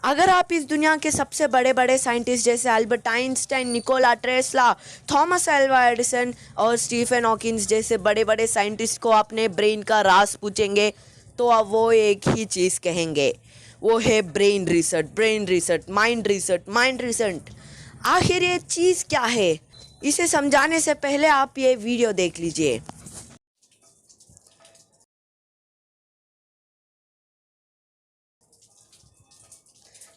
अगर आप इस दुनिया के सबसे बड़े बड़े साइंटिस्ट जैसे Albert Einstein, Nikola Tesla, Thomas Alva Edison और स्टीफन हॉकिंस जैसे बड़े बड़े साइंटिस्ट को अपने ब्रेन का राज पूछेंगे तो अब वो एक ही चीज़ कहेंगे, वो है ब्रेन रिसर्च, माइंड रिसर्च। आखिर ये चीज़ क्या है, इसे समझाने से पहले आप ये वीडियो देख लीजिए।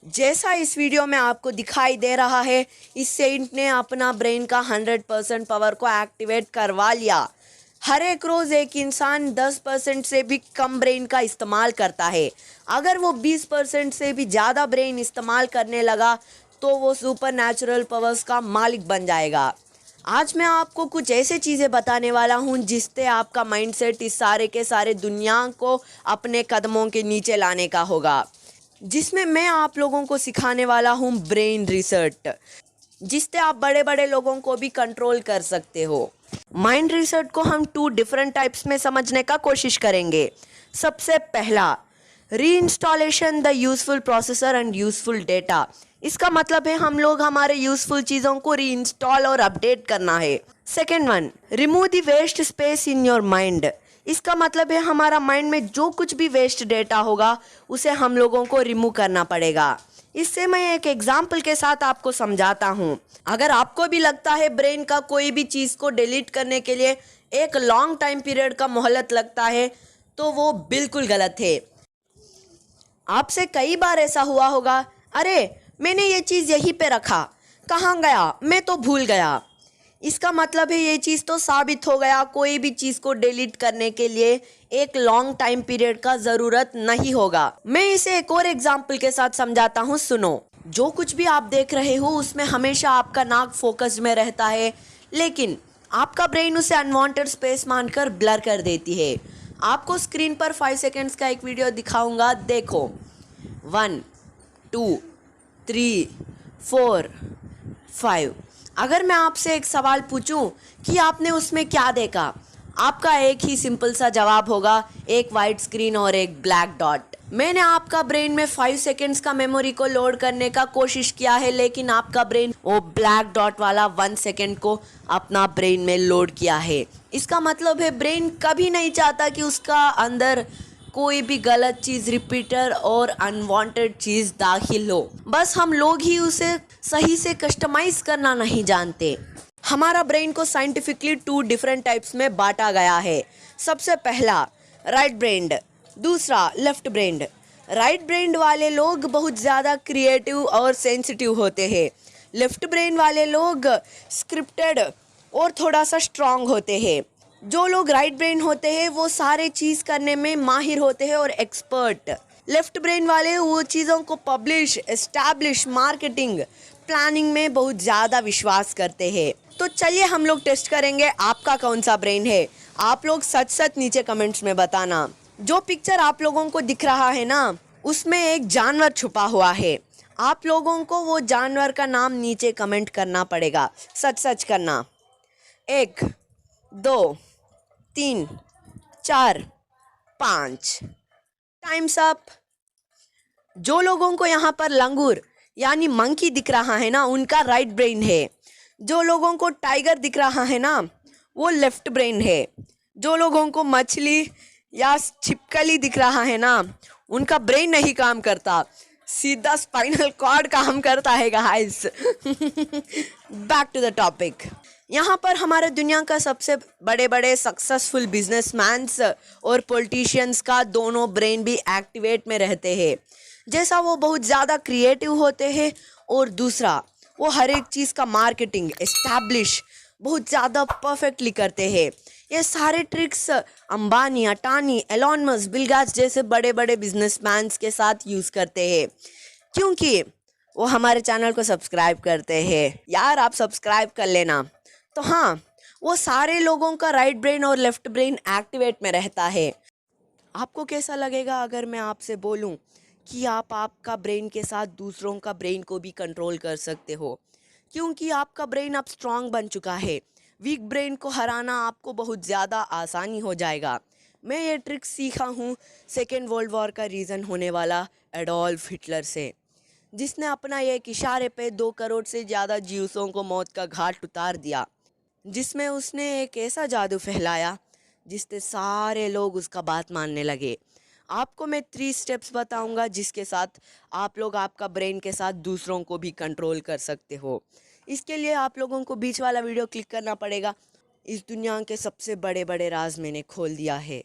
जैसा इस वीडियो में आपको दिखाई दे रहा है, इस सेंट ने अपना ब्रेन का 100% पावर को एक्टिवेट करवा लिया। हर एक रोज़ एक इंसान 10% से भी कम ब्रेन का इस्तेमाल करता है। अगर वो 20% से भी ज़्यादा ब्रेन इस्तेमाल करने लगा तो वो सुपर नेचुरल पावर्स का मालिक बन जाएगा। आज मैं आपको कुछ ऐसे चीज़ें बताने वाला हूँ जिससे आपका माइंडसेट इस सारे के सारे दुनिया को अपने कदमों के नीचे लाने का होगा, जिसमें मैं आप लोगों को सिखाने वाला हूँ ब्रेन रिसर्च, जिससे आप बड़े बड़े लोगों को भी कंट्रोल कर सकते हो। माइंड रिसर्च को हम 2 डिफरेंट टाइप्स में समझने का कोशिश करेंगे। सबसे पहला, reinstallation the useful processor and useful data. इसका मतलब है हम लोग हमारे यूजफुल चीज़ों को रीइंस्टॉल और अपडेट करना है। Second one, remove the waste space in your mind. इसका मतलब है हमारा माइंड में जो कुछ भी वेस्ट डेटा होगा उसे हम लोगों को रिमूव करना पड़ेगा। इससे मैं एक एग्जाम्पल के साथ आपको समझाता हूँ। अगर आपको भी लगता है ब्रेन का कोई भी चीज़ को डिलीट करने के लिए एक लॉन्ग टाइम पीरियड का मोहलत लगता है तो वो बिल्कुल गलत है। आपसे कई बार ऐसा हुआ होगा, अरे मैंने ये चीज़ यहीं पे रखा, कहाँ गया, मैं तो भूल गया। इसका मतलब है ये चीज़ तो साबित हो गया, कोई भी चीज़ को डिलीट करने के लिए एक लॉन्ग टाइम पीरियड का ज़रूरत नहीं होगा। मैं इसे एक और एग्जाम्पल के साथ समझाता हूँ, सुनो। जो कुछ भी आप देख रहे हो उसमें हमेशा आपका नाक फोकस में रहता है, लेकिन आपका ब्रेन उसे अनवांटेड स्पेस मानकर ब्लर कर देती है। आपको स्क्रीन पर 5 सेकेंड्स का एक वीडियो दिखाऊंगा, देखो। 1 2 3 4 5। अगर मैं आपसे एक सवाल पूछूं कि आपने उसमें क्या देखा, आपका एक ही सिंपल सा जवाब होगा, एक वाइट स्क्रीन और एक ब्लैक डॉट। मैंने आपका ब्रेन में 5 सेकेंड्स का मेमोरी को लोड करने का कोशिश किया है, लेकिन आपका ब्रेन वो ब्लैक डॉट वाला 1 सेकेंड को अपना ब्रेन में लोड किया है। इसका मतलब है ब्रेन कभी नहीं चाहता कि उसका अंदर कोई भी गलत चीज़, रिपीटर और अनवांटेड चीज़ दाखिल हो। बस हम लोग ही उसे सही से कस्टमाइज करना नहीं जानते। हमारा ब्रेन को साइंटिफिकली 2 डिफरेंट टाइप्स में बांटा गया है। सबसे पहला राइट ब्रेन, दूसरा लेफ्ट ब्रेन। राइट ब्रेन वाले लोग बहुत ज़्यादा क्रिएटिव और सेंसिटिव होते हैं। लेफ्ट ब्रेन वाले लोग स्क्रिप्टेड और थोड़ा सा स्ट्रांग होते हैं। जो लोग राइट ब्रेन होते हैं वो सारे चीज़ करने में माहिर होते हैं और एक्सपर्ट। लेफ्ट ब्रेन वाले वो चीज़ों को पब्लिश, एस्टैब्लिश, मार्केटिंग, प्लानिंग में बहुत ज़्यादा विश्वास करते हैं। तो चलिए हम लोग टेस्ट करेंगे आपका कौन सा ब्रेन है। आप लोग सच सच नीचे कमेंट्स में बताना। जो पिक्चर आप लोगों को दिख रहा है ना, उसमें एक जानवर छुपा हुआ है। आप लोगों को वो जानवर का नाम नीचे कमेंट करना पड़ेगा, सच सच करना। 1 2 3 4 5। Times up. जो लोगों को यहाँ पर लंगूर यानी मंकी दिख रहा है ना, उनका राइट ब्रेन है। जो लोगों को टाइगर दिख रहा है ना, वो लेफ्ट ब्रेन है। जो लोगों को मछली या छिपकली दिख रहा है ना, उनका ब्रेन नहीं काम करता, सीधा स्पाइनल कॉर्ड काम करता है guys. Back to the topic. यहाँ पर हमारे दुनिया का सबसे बड़े बड़े सक्सेसफुल बिजनेसमैन्स और पॉलिटिशियंस का दोनों ब्रेन भी एक्टिवेट में रहते हैं। जैसा वो बहुत ज़्यादा क्रिएटिव होते हैं और दूसरा वो हर एक चीज़ का मार्केटिंग, एस्टैब्लिश बहुत ज़्यादा परफेक्टली करते हैं। ये सारे tricks Ambani, Adani, Elon Musk, Bill Gates जैसे बड़े बड़े बिजनेसमैन्स के साथ यूज़ करते हैं, क्योंकि वो हमारे चैनल को सब्सक्राइब करते हैं। यार आप सब्सक्राइब कर लेना। तो हाँ, वो सारे लोगों का राइट ब्रेन और लेफ्ट ब्रेन एक्टिवेट में रहता है। आपको कैसा लगेगा अगर मैं आपसे बोलूं कि आप आपका ब्रेन के साथ दूसरों का ब्रेन को भी कंट्रोल कर सकते हो, क्योंकि आपका ब्रेन अब स्ट्रांग बन चुका है। वीक ब्रेन को हराना आपको बहुत ज़्यादा आसानी हो जाएगा। मैं ये ट्रिक सीखा हूँ सेकेंड वर्ल्ड वॉर का रीज़न होने वाला एडोल्फ हिटलर से। जिसने अपना एक इशारे पे 2 करोड़ से ज़्यादा जीवों को मौत का घाट उतार दिया, जिसमें उसने एक ऐसा जादू फैलाया जिससे सारे लोग उसका बात मानने लगे। आपको मैं 3 स्टेप्स बताऊंगा जिसके साथ आप लोग आपका ब्रेन के साथ दूसरों को भी कंट्रोल कर सकते हो। इसके लिए आप लोगों को बीच वाला वीडियो क्लिक करना पड़ेगा। इस दुनिया के सबसे बड़े बड़े राज मैंने खोल दिया है।